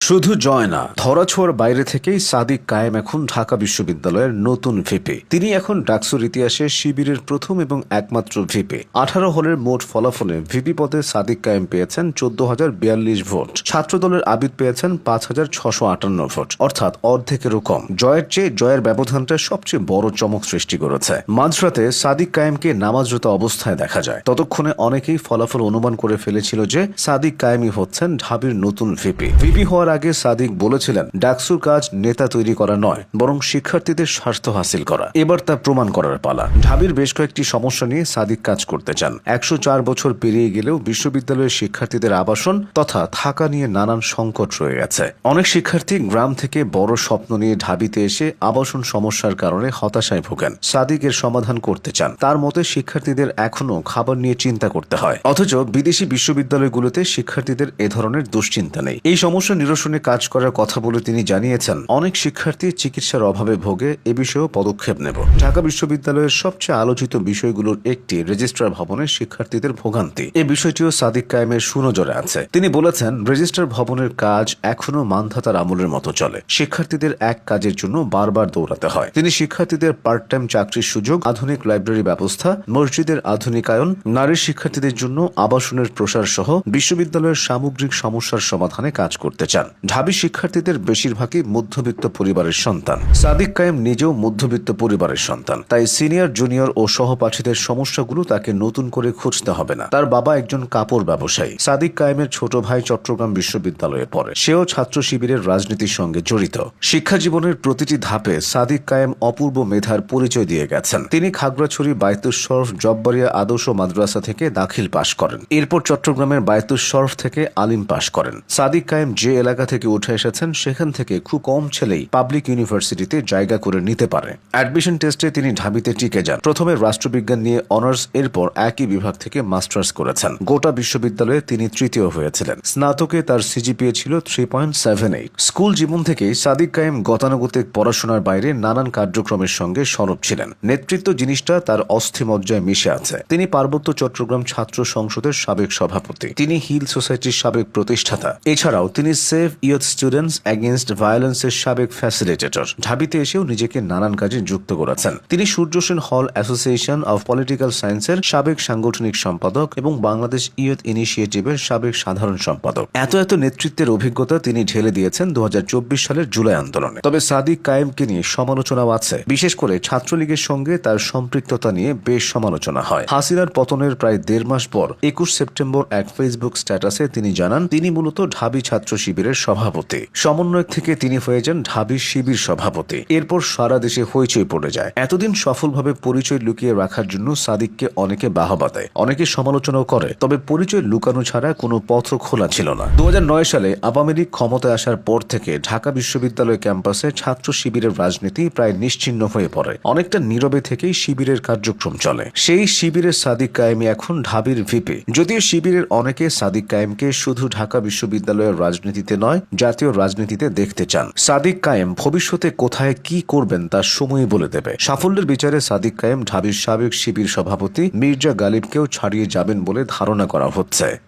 শুধু জয় না, ধরাছোঁয়ার বাইরে থেকেই সাদিক কায়েম এখন ঢাকা বিশ্ববিদ্যালয়ের নতুন ভিপি। তিনি এখন ডাকসুর ইতিহাসে শিবিরের প্রথম এবং একমাত্র ভিপি। 18 হলের মোট ফলাফলে ভিপি পদে সাদিক কায়েম পেয়েছেন 14,042 ভোট। ছাত্রদলের আবিদ পেয়েছেন 5,658 ভোট, অর্থাৎ অর্ধেকেরও কম। জয়ের চেয়ে জয়ের ব্যবধানটা সবচেয়ে বড় চমক সৃষ্টি করেছে। মাঝরাতে সাদিক কায়েমকে নামাজরত অবস্থায় দেখা যায়। ততক্ষণে অনেকেই ফলাফল অনুমান করে ফেলেছিল যে সাদিক কায়েমই হচ্ছেন ঢাবির নতুন ভিপি। ভিপি হওয়ার আগে সাদিক বলেছিলেন, ডাকসুর কাজ নেতা তৈরি করা নয়, বরং শিক্ষার্থীদের স্বার্থ হাসিল করা। এবার তা প্রমাণ করার পালা। ঢাবির বেশ কয়েকটি সমস্যা নিয়ে সাদিক কাজ করতে চান। 104 বছর পেরিয়ে গেলেও বিশ্ববিদ্যালয়ের শিক্ষার্থীদের আবাসন তথা থাকা নিয়ে নানান সংকট রয়ে গেছে। অনেক শিক্ষার্থী গ্রাম থেকে বড় স্বপ্ন নিয়ে ঢাবিতে এসে আবাসন সমস্যার কারণে হতাশায় ভোগেন। সাদিক এর সমাধান করতে চান। তার মতে শিক্ষার্থীদের এখনো খাবার নিয়ে চিন্তা করতে হয়, অথচ বিদেশি বিশ্ববিদ্যালয়গুলোতে শিক্ষার্থীদের এ ধরনের দুশ্চিন্তা নেই। এই সমস্যা নিরসনে কাজ করার কথা বলে তিনি জানিয়েছেন, অনেক শিক্ষার্থী চিকিৎসার অভাবে ভোগে, এ বিষয়েও পদক্ষেপ নেব। ঢাকা বিশ্ববিদ্যালয়ের সবচেয়ে আলোচিত বিষয়গুলোর একটি রেজিস্ট্রার ভবনের শিক্ষার্থীদের ভোগান্তি। এই বিষয়টিও সাদিক কায়েমের সুনজরে আছে। তিনি বলেছেন, রেজিস্ট্রার ভবনের কাজ এখনো মানধাতার আমলের মতো চলে। শিক্ষার্থীদের এক কাজের জন্য বারবার দৌড়াতে হয়। তিনি শিক্ষার্থীদের পার্ট টাইম চাকরির সুযোগ, আধুনিক লাইব্রেরি ব্যবস্থা, মসজিদের আধুনিকায়ন, নারী শিক্ষার্থীদের জন্য আবাসনের প্রসার সহ বিশ্ববিদ্যালয়ের সামগ্রিক সমস্যার সমাধানে কাজ করতে চান। ঢাবি শিক্ষার্থীদের বেশিরভাগই মধ্যবিত্ত পরিবারের সন্তান। সাদিক কায়েম নিজেও মধ্যবিত্ত পরিবারের সন্তান, তাই সিনিয়র, জুনিয়র ও সহপাঠীদের সমস্যাগুলো তাকে নতুন করে খুঁজতে হবে না। তার বাবা একজন কাপড় ব্যবসায়ী। সাদিক কায়েমের ছোট ভাই চট্টগ্রাম বিশ্ববিদ্যালয়ে পড়ে। সেও ছাত্র শিবিরের রাজনীতির সঙ্গে জড়িত। শিক্ষা জীবনের প্রতিটি ধাপে সাদিক কায়েম অপূর্ব মেধার পরিচয় দিয়ে গেছেন। তিনি খাগড়াছড়ি বায়তুস শরফ জব্বারিয়া আদর্শ মাদ্রাসা থেকে দাখিল পাশ করেন। এরপর চট্টগ্রামের বায়তুস শরফ থেকে আলিম পাশ করেন। সাদিক কায়েম যে এলাকা থেকে উঠে এসেছেন সেখান থেকে খুব কম ছেলেই পাবলিক ইউনিভার্সিটিতে জায়গা করে নিতে পারে। অ্যাডমিশন টেস্টে তিনি ঢাবিতে টিকে যান। প্রথমে রাষ্ট্রবিজ্ঞান নিয়ে অনার্স, এরপর একই বিভাগ থেকে মাস্টার্স করেছেন। গোটা বিশ্ববিদ্যালয়ে তিনি তৃতীয় হয়েছিলেন। স্নাতকে তার সিজিপিএ ছিল 3.78। স্কুল জীবন থেকেই সাদিক কায়েম গতানুগতিক পড়াশোনার বাইরে নানান কার্যক্রমের সঙ্গে সরব ছিলেন। নেতৃত্ব জিনিসটা তার অস্থিমজ্জায় মিশে আছে। তিনি পার্বত্য চট্টগ্রাম ছাত্র সংসদের সাবেক সভাপতি। তিনি হিল সোসাইটির সাবেক প্রতিষ্ঠাতা। এছাড়াও তিনি সেভ ইয়ুথ স্টুডেন্টস এগেইনস্ট ভায়োলেন্সের সাবেক ফ্যাসিলিটেটর। ঢাবিতে এসেও নিজেকে নানান কাজে যুক্ত করেছেন। তিনি সূর্য সেন হল অ্যাসোসিয়েশন অব পলিটিক্যাল সায়েন্সের সাবেক সাংগঠনিক সম্পাদক এবং বাংলাদেশ ইয়ুথ ইনিশিয়েটিভের সাবেক সাধারণ সম্পাদক। এত নেতৃত্বের অভিজ্ঞতা তিনি ঢেলে দিয়েছেন 2024 সালের জুলাই আন্দোলনে। তবে সাদিক কায়েমকে নিয়ে সমালোচনাও আছে। বিশেষ করে ছাত্রলীগের সঙ্গে তার সম্পৃক্ততা নিয়ে বেশ সমালোচনা হয়। হাসিনার পতনের প্রায় 1.5 মাস পর 21 সেপ্টেম্বর এক ফেসবুক স্ট্যাটাসে তিনি জানান, তিনি মূলত ঢাবি ছাত্র শিবিরের সভাপতি। সমন্বয়ক থেকে তিনি হয়ে যান ঢাবি শিবির সভাপতি। এরপর সারা দেশে হইচই পড়ে যায়। এতদিন সফলভাবে পরিচয় লুকিয়ে রাখার জন্য সাদিককে অনেকে বাহবা দেয়, অনেকে সমালোচনাও করে। তবে পরিচয় লুকানো ছাড়া কোনো পথ খোলা ছিল না। 2009 সালে আওয়ামী লীগ ক্ষমতায় আসার পর থেকে ঢাকা বিশ্ববিদ্যালয় ক্যাম্পাসে ছাত্র শিবিরের রাজনীতি প্রায় নিশ্চিহ্ন হয়ে পড়ে। অনেকটা নীরবে থেকেই শিবিরের কার্যক্রম চলে। সেই শিবিরের সাদিক কায়েমই এখন ঢাবির ভিপি। যদিও শিবিরের অনেকে সাদিক কায়েমকে শুধু ঢাকা বিশ্ববিদ্যালয়ের রাজনীতিতে নয়, জাতীয় রাজনীতিতে দেখতে চান। সাদিক কায়েম ভবিষ্যতে কোথায় কি করবেন তা সময়ই বলে দেবে। সাফল্যের বিচারে সাদিক কায়েম ঢাবির সাবেক শিবির সভাপতি মির্জা গালিবকেও ছাড়িয়ে যাবেন বলে ধারণা করা হচ্ছে।